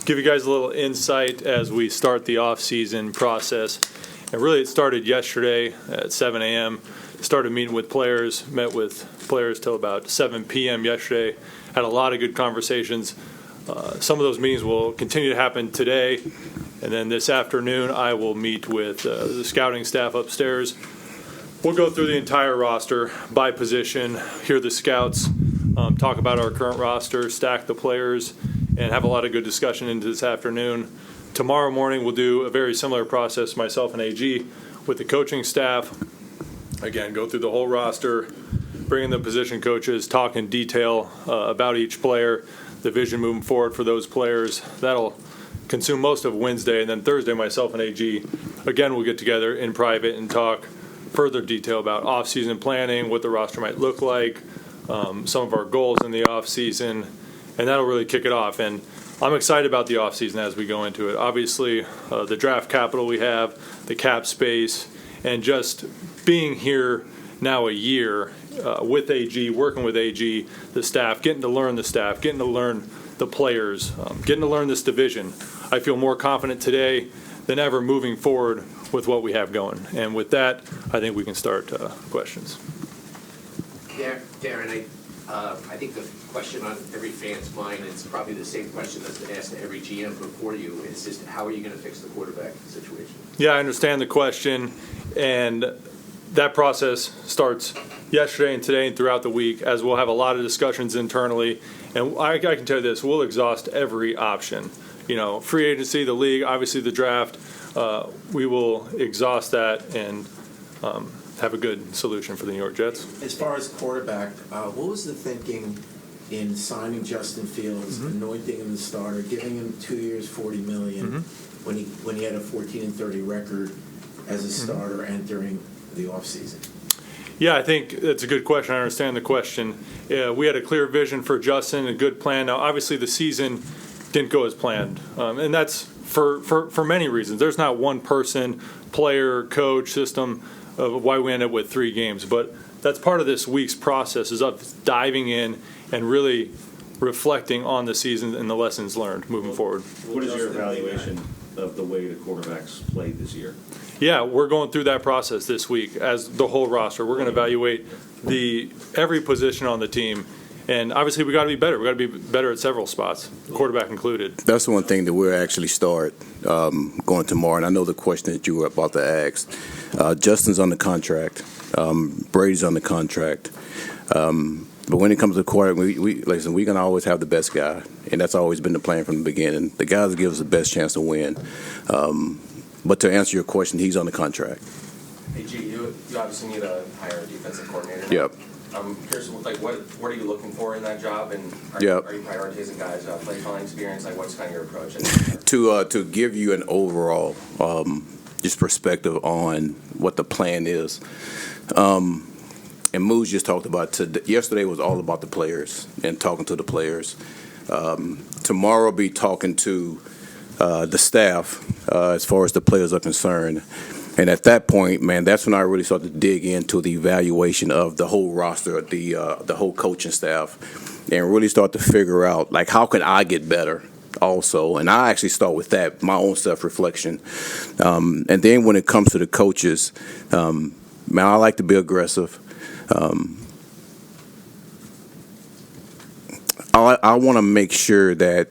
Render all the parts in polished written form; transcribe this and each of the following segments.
give you guys a little insight as we start the off-season process. And really, it started yesterday at 7 a.m. Started meeting with players, met with players till about 7 p.m. yesterday. Had a lot of good conversations. Some of those meetings will continue to happen today. And then this afternoon, I will meet with the scouting staff upstairs. We'll go through the entire roster by position, hear the scouts, talk about our current roster, stack the players, and have a lot of good discussion into this afternoon. Tomorrow morning, we'll do a very similar process, myself and AG, with the coaching staff. Again, go through the whole roster, bring in the position coaches, talk in detail about each player, the vision moving forward for those players. That'll consume most of Wednesday, and then Thursday, myself and AG, again, we'll get together in private and talk further detail about off-season planning, what the roster might look like, some of our goals in the off-season, and that'll really kick it off. And I'm excited about the off-season as we go into it. Obviously, the draft capital we have, the cap space, and just being here now a year with AG, working with AG, the staff, getting to learn the staff, getting to learn the players, getting to learn this division. I feel more confident today than ever moving forward with what we have going. And with that, I think we can start questions. Darren, I think the question on every fan's mind, it's probably the same question that's been asked to every GM before you, is just how are you going to fix the quarterback situation? Yeah, I understand the question, and that process starts yesterday and today and throughout the week, as we'll have a lot of discussions internally. And I can tell you this, we'll exhaust every option. You know, free agency, the league, obviously the draft, we will exhaust that and have a good solution for the New York Jets. As far as quarterback, what was the thinking in signing Justin Fields, anointing him the starter, giving him 2 years, $40 million, when he had a 14-30 record as a starter entering the offseason? Yeah, I think that's a good question. I understand the question. We had a clear vision for Justin, a good plan. Now, obviously, the season didn't go as planned, and that's for many reasons. There's not one person, player, coach, system of why we ended up with 3 games, but that's part of this week's process is of diving in and really reflecting on the season and the lessons learned moving forward. What is your evaluation of the way the quarterbacks played this year? Yeah, we're going through that process this week as the whole roster. We're going to evaluate every position on the team. And obviously, we got to be better. We got to be better at several spots, quarterback included. That's one thing that we'll actually start going tomorrow. And I know the question that you were about to ask. Justin's on the contract. Brady's on the contract. But when it comes to quarterback, we're going to always have the best guy. And that's always been the plan from the beginning. The guys that give us the best chance to win. But to answer your question, he's on the contract. Hey, G, you obviously need to hire a defensive coordinator. Yep. I'm curious, what are you looking for in that job, and are you prioritizing guys' play calling experience? Like, what's kind of your approach? To give you an overall just perspective on what the plan is, and Moose just talked about yesterday was all about the players and talking to the players. Tomorrow will be talking to the staff as far as the players are concerned. And at that point, man, that's when I really started to dig into the evaluation of the whole roster, the whole coaching staff, and really start to figure out, like, how can I get better also? And I actually start with that, my own self-reflection. And then when it comes to the coaches, man, I like to be aggressive. I want to make sure that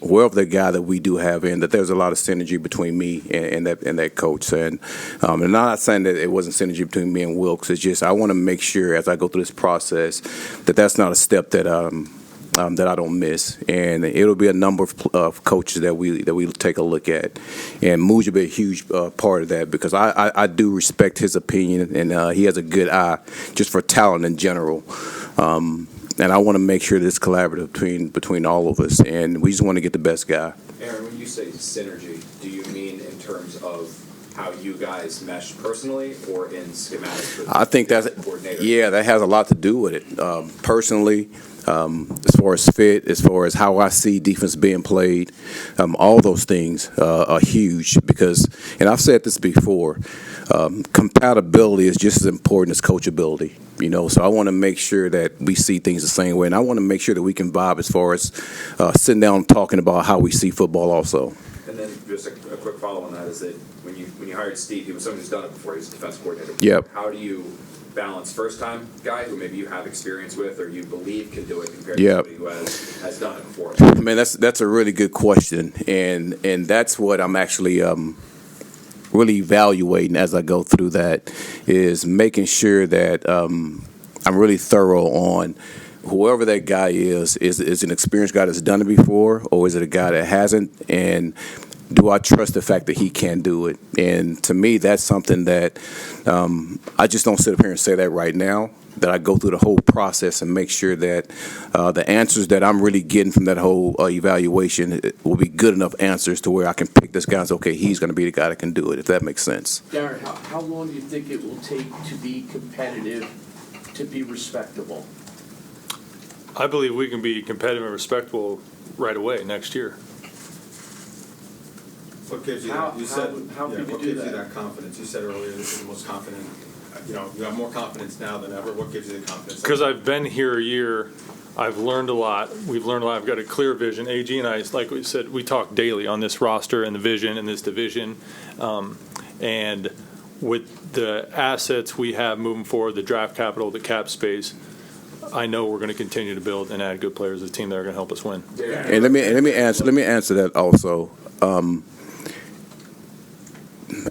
wherever the guy that we do have in, that there's a lot of synergy between me and that coach. And I'm not saying that it wasn't synergy between me and Wilkes. It's just I want to make sure as I go through this process that that's not a step that that I don't miss. And it'll be a number of coaches that we take a look at. And Moose will be a huge part of that because I do respect his opinion, and he has a good eye just for talent in general. And I want to make sure that it's collaborative between all of us, and we just want to get the best guy. Aaron, when you say synergy, do you mean in terms of how you guys mesh personally or in schematics? I think that has a lot to do with it. Personally, as far as fit, as far as how I see defense being played, all those things are huge because, and I've said this before, compatibility is just as important as coachability. So I want to make sure that we see things the same way, and I want to make sure that we can vibe as far as sitting down and talking about how we see football also. And then just a quick follow on that is that when you hired Steve, he was someone who's done it before. He was a defense coordinator. Yep. How do you balance first-time guy who maybe you have experience with or you believe can do it compared Yep. to somebody who has done it before? Man, that's a really good question, and that's what I'm actually really evaluating as I go through that, is making sure that I'm really thorough on whoever that guy is an experienced guy that's done it before, or is it a guy that hasn't, and do I trust the fact that he can do it? And to me, that's something that I just don't sit up here and say that right now, that I go through the whole process and make sure that the answers that I'm really getting from that whole evaluation will be good enough answers to where I can pick this guy and say, okay, he's going to be the guy that can do it, if that makes sense. Darren, how long do you think it will take to be competitive, to be respectable? I believe we can be competitive and respectable right away next year. What gives you How- that? You said, how can you what do gives you that? that confidence? You said earlier that you're the most confident. You have more confidence now than ever. What gives you the confidence? Because I've been here a year, I've learned a lot. We've learned a lot. I've got a clear vision. AG and I, like we said, we talk daily on this roster and the vision in this division. And with the assets we have moving forward, the draft capital, the cap space, I know we're going to continue to build and add good players to the team that are going to help us win. And let me answer that also.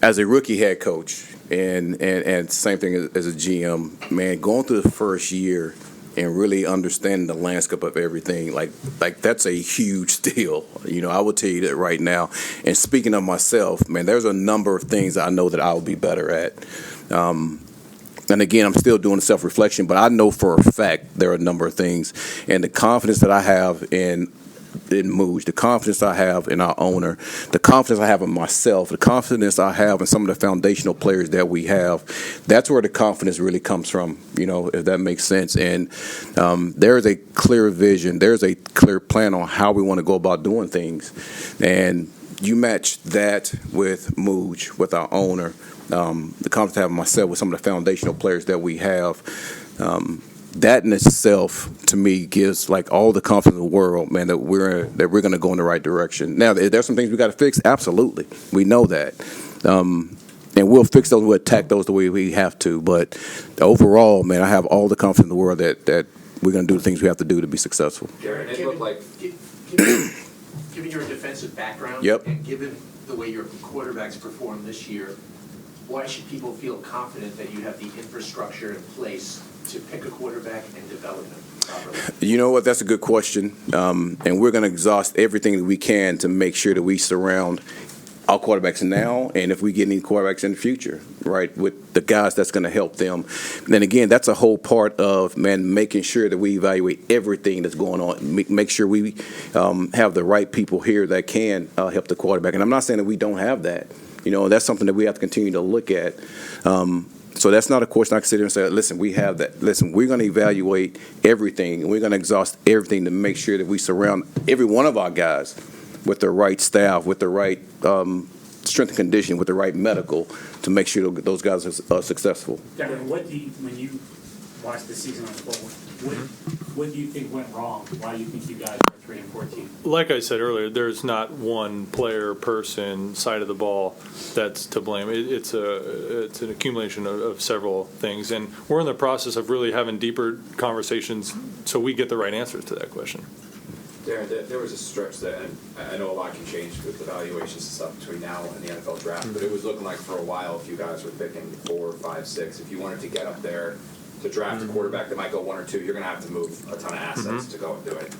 As a rookie head coach, and same thing as a GM, man, going through the first year and really understanding the landscape of everything, like that's a huge deal. I will tell you that right now. And speaking of myself, man, there's a number of things I know that I will be better at. And again, I'm still doing self-reflection, but I know for a fact there are a number of things, and the confidence that I have in Mougey, the confidence I have in our owner, the confidence I have in myself, the confidence I have in some of the foundational players that we have, that's where the confidence really comes from, if that makes sense. And there is a clear vision, there's a clear plan on how we want to go about doing things. And you match that with Mougey, with our owner, the confidence I have in myself with some of the foundational players that we have, that in itself, to me, gives all the confidence in the world, man, that we're going to go in the right direction. Now, there's some things we got to fix. Absolutely, we know that, and we'll fix those. We'll attack those the way we have to. But overall, man, I have all the confidence in the world that we're going to do the things we have to do to be successful. Darren, it looked like Given your defensive background, Yep. and given the way your quarterbacks performed this year, why should people feel confident that you have the infrastructure in place to pick a quarterback and develop him properly? You know what? That's a good question. And we're going to exhaust everything that we can to make sure that we surround our quarterbacks now, and if we get any quarterbacks in the future, right, with the guys that's going to help them. Then again, that's a whole part of, man, making sure that we evaluate everything that's going on, make sure we have the right people here that can help the quarterback. And I'm not saying that we don't have that. That's something that we have to continue to look at. So that's not a question I can sit here and say, listen, we have that. Listen, we're going to evaluate everything, and we're going to exhaust everything to make sure that we surround every one of our guys with the right staff, with the right strength and conditioning, with the right medical, to make sure those guys are successful. Darren, when you watch the season unfold, what do you think went wrong? Why do you think you guys are 3-14? Like I said earlier, there's not one player, person, side of the ball that's to blame. It's an accumulation of several things, and we're in the process of really having deeper conversations so we get the right answers to that question. Darren, there was a stretch that, and I know a lot can change with the valuations and stuff between now and the NFL draft, but it was looking like for a while, if you guys were picking 4, 5, 6, if you wanted to get up there to draft a quarterback that might go 1 or 2, you're going to have to move a ton of assets to go and do it.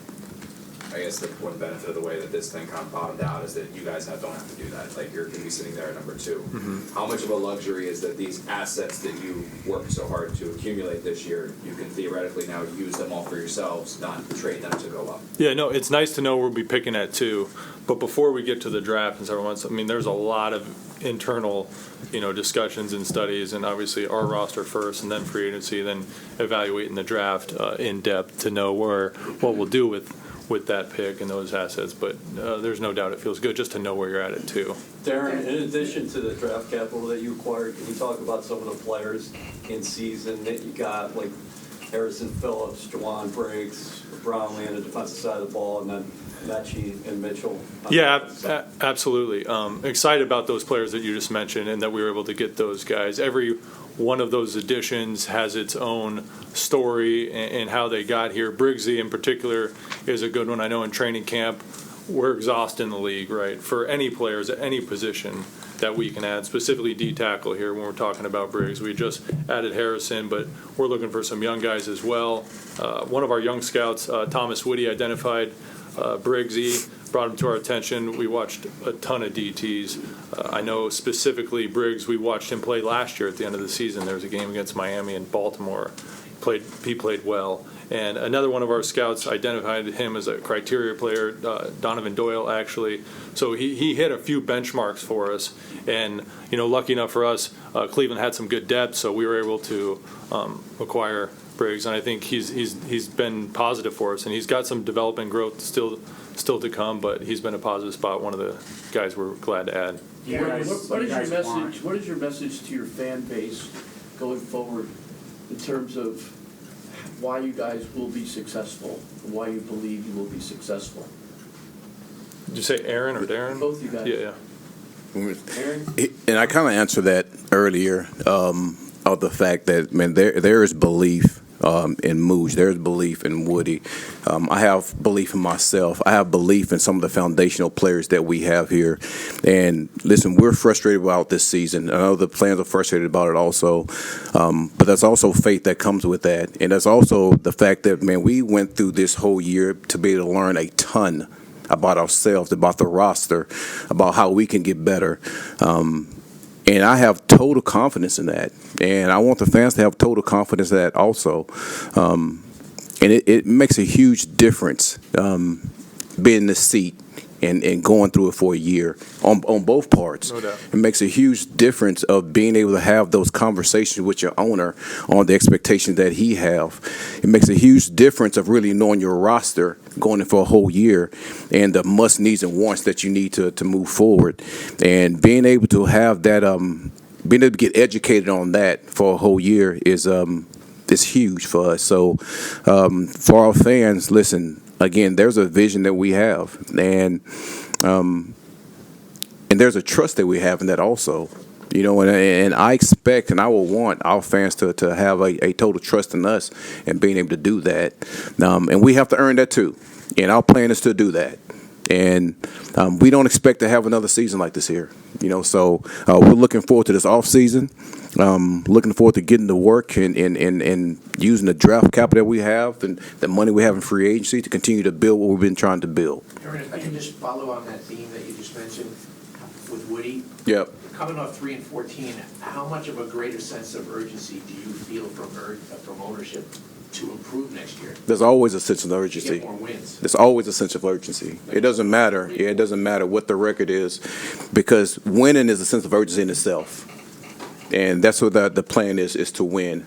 I guess the one benefit of the way that this thing kind of bottomed out is that you guys don't have to do that. You're going to be sitting there at number 2. How much of a luxury is that these assets that you worked so hard to accumulate this year, you can theoretically now use them all for yourselves, not trade them to go up? Yeah, no, it's nice to know we'll be picking at 2, but before we get to the draft in several months, there's a lot of internal, discussions and studies, and obviously our roster first, and then free agency, then evaluating the draft in depth to know what we'll do with with that pick and those assets. But there's no doubt it feels good just to know where you're at it too. Darren, in addition to the draft capital that you acquired, can you talk about some of the players in season that you got, like Harrison Phillips, Jawan Briggs, Brownlee on the defensive side of the ball, and then Mechie and Mitchell? Yeah, absolutely. Excited about those players that you just mentioned and that we were able to get those guys. Every one of those additions has its own story and how they got here. Briggsy in particular is a good one. I know in training camp we're exhausting the league, right, for any players at any position that we can add, specifically D-tackle here when we're talking about Briggs. We just added Harrison, but we're looking for some young guys as well. One of our young scouts, Thomas Whitty, identified Briggsy, brought him to our attention. We watched a ton of DTs. I know specifically Briggs, we watched him play last year at the end of the season. There was a game against Miami and Baltimore. He played well. And another one of our scouts identified him as a criteria player, Donovan Doyle, actually. So he hit a few benchmarks for us. And, lucky enough for us, Cleveland had some good depth, so we were able to acquire Briggs. And I think he's been positive for us. And he's got some development growth still to come, but he's been a positive spot, one of the guys we're glad to add. What is your message to your fan base going forward in terms of why you guys will be successful, why you believe you will be successful? Did you say Aaron or Darren? Both you guys. Yeah. Aaron? And I kind of answered that earlier of the fact that, man, there is belief in Mougey. There's belief in Woody. I have belief in myself. I have belief in some of the foundational players that we have here. And listen, we're frustrated about this season. I know the fans are frustrated about it also. But there's also faith that comes with that. And there's also the fact that, man, we went through this whole year to be able to learn a ton about ourselves, about the roster, about how we can get better. And I have total confidence in that. And I want the fans to have total confidence in that also. And it makes a huge difference being in the seat and going through it for a year on both parts. No doubt. It makes a huge difference of being able to have those conversations with your owner on the expectations that he have. It makes a huge difference of really knowing your roster going in for a whole year and the must needs and wants that you need to move forward. And being able to have that, being able to get educated on that for a whole year is huge for us. So for our fans, listen, again, there's a vision that we have, and there's a trust that we have in that also. And I expect and I will want our fans to have a total trust in us and being able to do that. And we have to earn that too. And our plan is to do that. And we don't expect to have another season like this here. So we're looking forward to this offseason. Looking forward to getting to work and using the draft capital that we have and the money we have in free agency to continue to build what we've been trying to build. Aaron, if I can just follow on that theme that you just mentioned with Woody. Yep. Coming off 3-14, how much of a greater sense of urgency do you feel from ownership to improve next year? There's always a sense of To urgency. get more wins. There's always a sense of urgency. It doesn't matter. Yeah, it doesn't matter what the record is, because winning is a sense of urgency in itself. And that's what the plan is to win.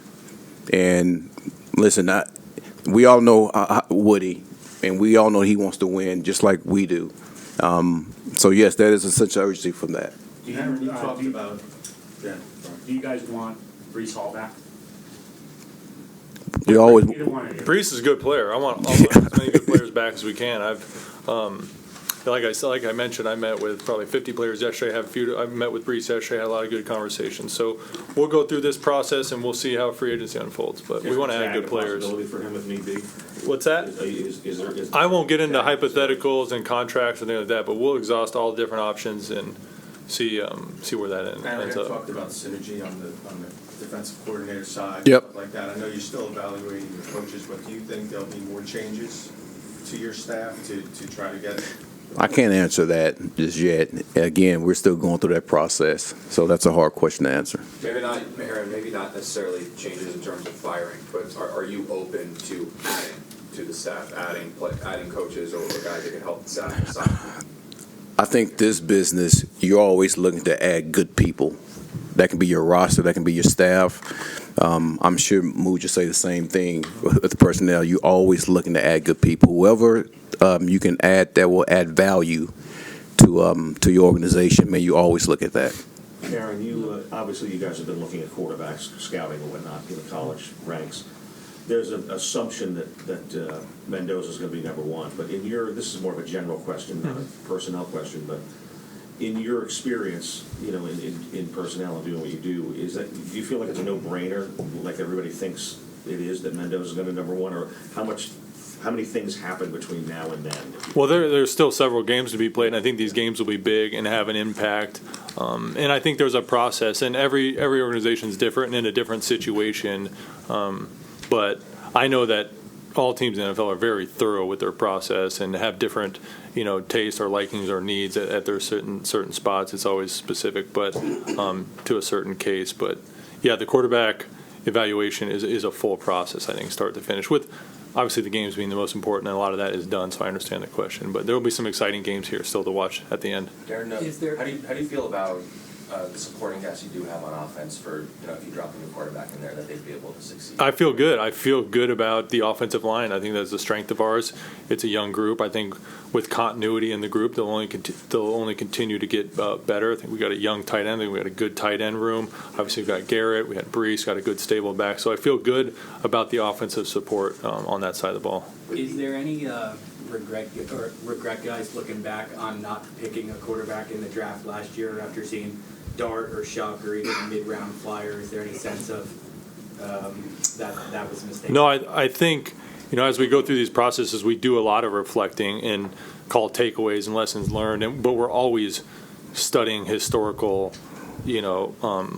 And listen, we all know Woody, and we all know he wants to win just like we do. So, yes, that is a sense of urgency from that. Do Aaron, you talked about. Yeah. you guys want Breece Hall back? You always. Either one of you. Brees is a good player. I want as many good players back as we can. Like I mentioned, I met with probably 50 players yesterday. I met with Brees yesterday. Had a lot of good conversations. So we'll go through this process and we'll see how free agency unfolds. But we want to add good players. Possibility for him if need be? What's that? Is I won't get into hypotheticals and contracts or anything like that. But we'll exhaust all the different options and see where that Aaron, ends you up. talked about synergy on the defensive coordinator side. Yep. Stuff like that. I know you're still evaluating your coaches, but do you think there'll be more changes to your staff to try to get? I can't answer that just yet. Again, we're still going through that process, so that's a hard question to answer. Maybe not, Aaron, maybe not necessarily changes in terms of firing, but are you open to adding to the staff, adding coaches or guys that can help the staff? I think this business, you're always looking to add good people. That can be your roster, that can be your staff. I'm sure Mougey just say the same thing with the personnel. You're always looking to add good people. Whoever you can add that will add value to your organization, man, you always look at that. Darren, you obviously you guys have been looking at quarterbacks, scouting and whatnot in the college ranks. There's an assumption that Mendoza's going to be number one, but this is more of a general question, not a personnel question, but in your experience, in personnel and doing what you do, do you feel like it's a no-brainer, like everybody thinks it is, that Mendoza's going to be number one, or how many things happen between now and then? Well, there's still several games to be played, and I think these games will be big and have an impact. And I think there's a process, and every organization is different and in a different situation. But I know that all teams in the NFL are very thorough with their process and have different, tastes or likings or needs at their certain spots. It's always specific, but to a certain case. But yeah, the quarterback evaluation is a full process, I think, start to finish, with obviously the games being the most important, and a lot of that is done, so I understand the question. But there will be some exciting games here still to watch at the end. Darren, how do you feel about the supporting cast you do have on offense for, if you drop a new quarterback in there, that they'd be able to succeed? I feel good. I feel good about the offensive line. I think that's the strength of ours. It's a young group. I think with continuity in the group, they'll only continue to get better. I think we got a young tight end. I think we got a good tight end room. Obviously, we've got Garrett. We had Brees. Got a good stable back. So I feel good about the offensive support on that side of the ball. Is there any regret, guys, looking back on not picking a quarterback in the draft last year after seeing Dart or Shuck or even a mid-round flyer? Is there any sense of that was a mistake? No, I think, as we go through these processes, we do a lot of reflecting and call takeaways and lessons learned, but we're always studying historical,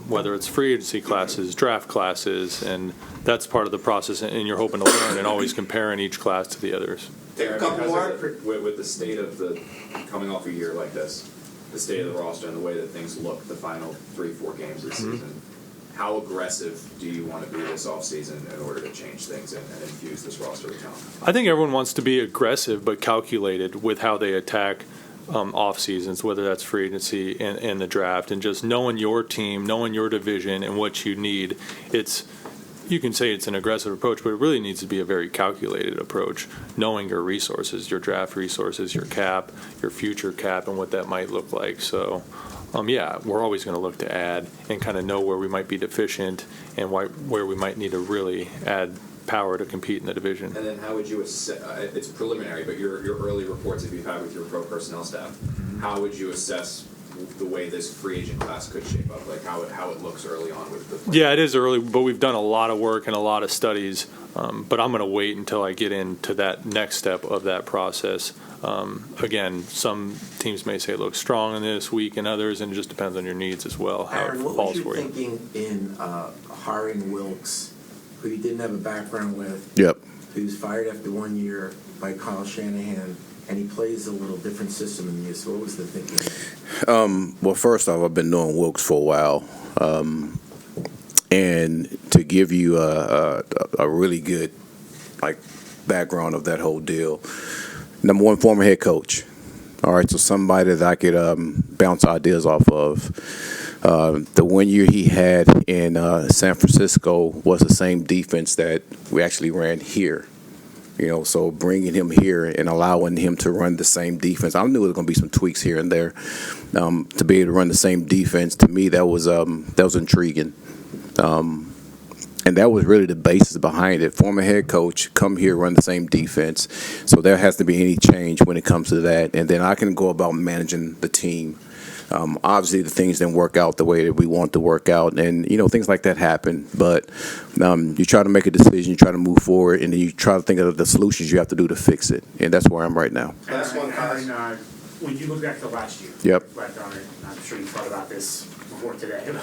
whether it's free agency classes, draft classes, and that's part of the process, and you're hoping to learn and always comparing each class to the others. Darren, with the state of coming off a year like this, the state of the roster and the way that things look the final 3-4 games of the season, how aggressive do you want to be this offseason in order to change things and infuse this roster with talent? I think everyone wants to be aggressive but calculated with how they attack off seasons, whether that's free agency and the draft, and just knowing your team, knowing your division and what you need. You can say it's an aggressive approach, but it really needs to be a very calculated approach, knowing your resources, your draft resources, your cap, your future cap, and what that might look like. So, we're always going to look to add and kind of know where we might be deficient and where we might need to really add power to compete in the division. And then how would you assess, it's preliminary, but your early reports that you've had with your pro personnel staff, how would you assess the way this free agent class could shape up, like how it looks early on with the players? Yeah, it is early, but we've done a lot of work and a lot of studies, but I'm going to wait until I get into that next step of that process. Again, some teams may say it looks strong in this week and others, and it just depends on your needs as well, how Aaron, it what falls was for your you. thinking in hiring Wilkes, who you didn't have a background with? Yep. Who's fired after 1 year by Kyle Shanahan, and he plays a little different system than you. So what was the thinking? Well, first off, I've been knowing Wilkes for a while, and to give you a really good background of that whole deal. Number one, former head coach. All right, so somebody that I could bounce ideas off of. The 1 year he had in San Francisco was the same defense that we actually ran here. So bringing him here and allowing him to run the same defense. I knew there was going to be some tweaks here and there. To be able to run the same defense, to me, that was intriguing. And that was really the basis behind it. Former head coach, come here, run the same defense. So there has to be any change when it comes to that. And then I can go about managing the team. Obviously, the things didn't work out the way that we want to work out, and things like that happen. But you try to make a decision, you try to move forward, and then you try to think of the solutions you have to do to fix it. And that's where I'm right now. Last one, when you look back to last year, Yep. reflect on it, I'm sure you thought about this before today, in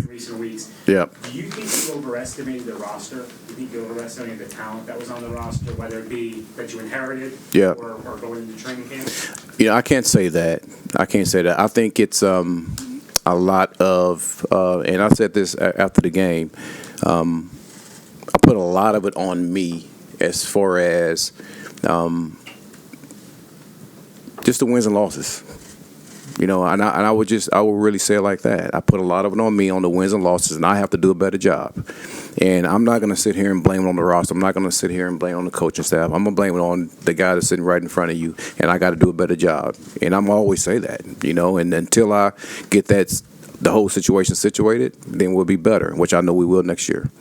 recent weeks. Yep. Do you think you overestimated the roster? Do you think you overestimated the talent that was on the roster, whether it be that you inherited or going into training camp? I can't say that. I think it's a lot of, and I said this after the game, I put a lot of it on me as far as just the wins and losses. And I would really say it like that. I put a lot of it on me on the wins and losses, and I have to do a better job. And I'm not going to sit here and blame it on the roster. I'm not going to sit here and blame it on the coaching staff. I'm going to blame it on the guy that's sitting right in front of you, and I got to do a better job. And I'm always say that, and until I get the whole situation situated, then we'll be better, which I know we will next year.